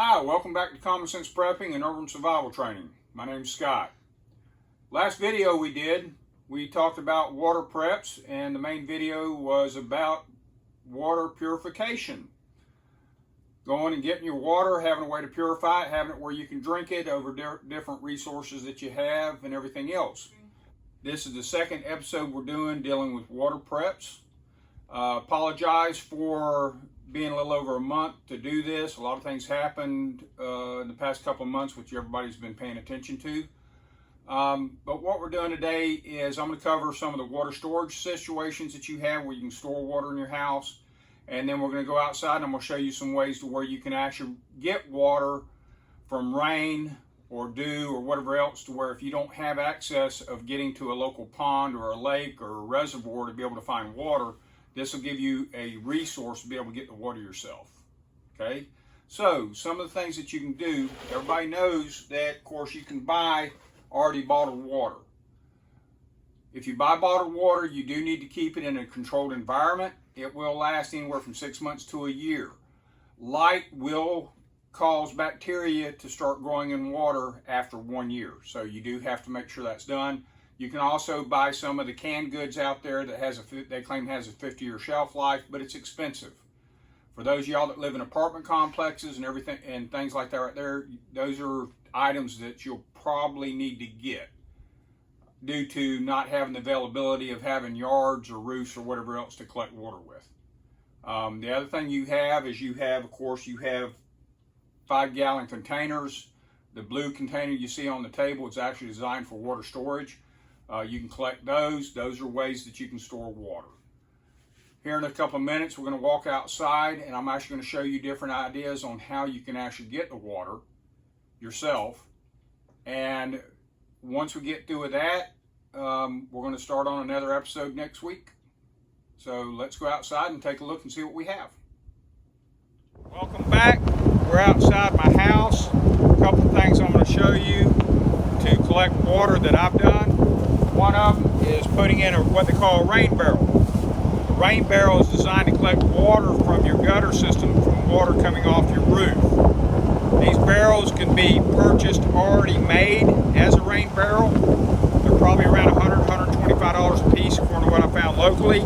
Hi, welcome back to Common Sense Prepping and Urban Survival Training. My name's Scott. Last video we talked about water preps, and the main video was about water purification. Going and getting your water, having a way to purify it, having it where you can drink it over different resources that you have and everything else. This is the second episode we're doing dealing with water preps. Apologize for being a little over a month to do this. A lot of things happened in the past couple of months, which everybody's been paying attention to. But what we're doing today is I'm going to cover some of the water storage situations that you have where you can store water in your house. And then we're going to go outside and I'm going to show you some ways to where you can actually get water from rain or dew or whatever else, to where if you don't have access of getting to a local pond or a lake or a reservoir to be able to find water, this will give you a resource to be able to get the water yourself. Okay, so some of the things that you can do, everybody knows that, of course, you can buy already bottled water. If you buy bottled water, you do need to keep it in a controlled environment. It will last anywhere from 6 months to a year. Light will cause bacteria to start growing in water after 1 year, so you do have to make sure that's done. You can also buy some of the canned goods out there that they claim has a 50-year shelf life, but it's expensive. For those of y'all that live in apartment complexes and everything and things like that right there, those are items that you'll probably need to get due to not having the availability of having yards or roofs or whatever else to collect water with. The other thing you have is you have 5-gallon containers. The blue container you see on the table is actually designed for water storage. You can collect those. Those are ways that you can store water. Here in a couple of minutes, we're going to walk outside, and I'm actually going to show you different ideas on how you can actually get the water yourself. And once we get through with that, we're going to start on another episode next week. So let's go outside and take a look and see what we have. Welcome back. We're outside my house. A couple of things I'm going to show you to collect water that I've done. One of them is putting in what they call a rain barrel. The rain barrel is designed to collect water from your gutter system from water coming off your roof. These barrels can be purchased already made as a rain barrel. They're probably around $100, $125 a piece according to what I found locally.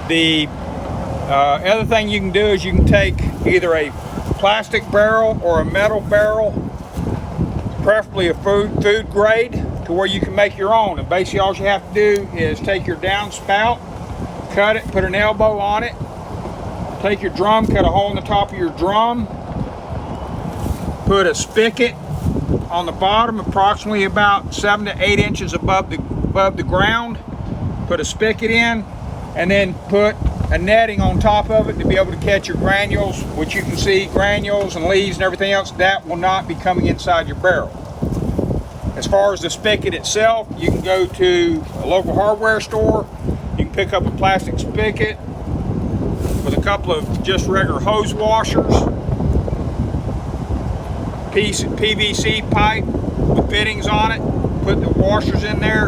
The other thing you can do is you can take either a plastic barrel or a metal barrel, preferably a food grade, to where you can make your own. And basically all you have to do is take your downspout, cut it, put an elbow on it, take your drum, cut a hole in the top of your drum, put a spigot on the bottom approximately about 7 to 8 inches above the ground, put a spigot in, and then put a netting on top of it to be able to catch your granules, which you can see granules and leaves and everything else that will not be coming inside your barrel. As far as the spigot itself, you can go to a local hardware store. You can pick up a plastic spigot with a couple of just regular hose washers, PVC pipe with fittings on it, put the washers in there,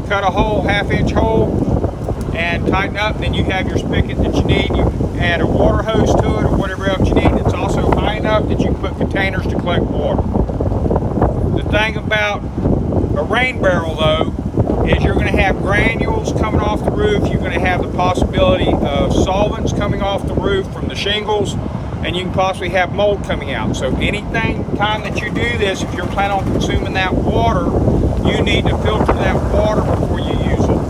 cut a hole, half-inch hole, and tighten up. Then you have your spigot that you need. You can add a water hose to it or whatever else you need. It's also high enough that you can put containers to collect water. The thing about a rain barrel, though, is you're going to have granules coming off the roof. You're going to have the possibility of solvents coming off the roof from the shingles, and you can possibly have mold coming out. So time that you do this, if you're planning on consuming that water, you need to filter that water before you use it.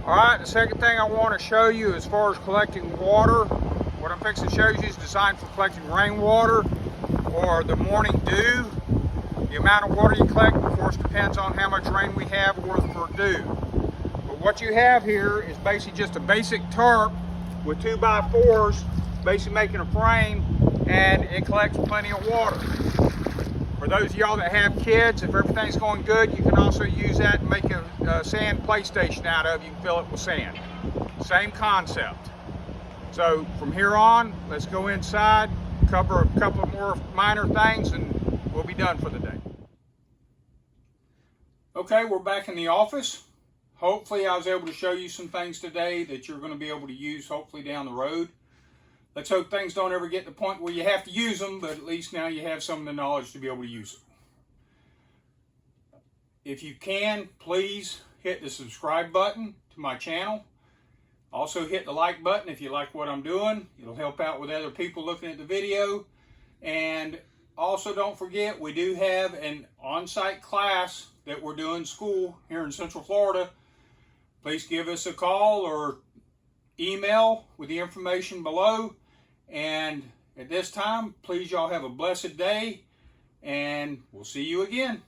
All right, the second thing I want to show you as far as collecting water, what I'm fixing to show you is designed for collecting rainwater or the morning dew. The amount of water you collect, of course, depends on how much rain we have or for dew. But what you have here is basically just a basic tarp with 2x4s, basically making a frame, and it collects plenty of water. For those of y'all that have kids, if everything's going good, you can also use that and make a sand PlayStation out of. You can fill it with sand. Same concept. So from here on, let's go inside, cover a couple of more minor things, and we'll be done for the day. Okay, we're back in the office. Hopefully I was able to show you some things today that you're going to be able to use hopefully down the road. Let's hope things don't ever get to the point where you have to use them, but at least now you have some of the knowledge to be able to use them. If you can, please hit the subscribe button to my channel. Also hit the like button if you like what I'm doing. It'll help out with other people looking at the video. And also don't forget, we do have an on-site class that we're doing school here in Central Florida. Please give us a call or email with the information below. And at this time, please y'all have a blessed day, and we'll see you again.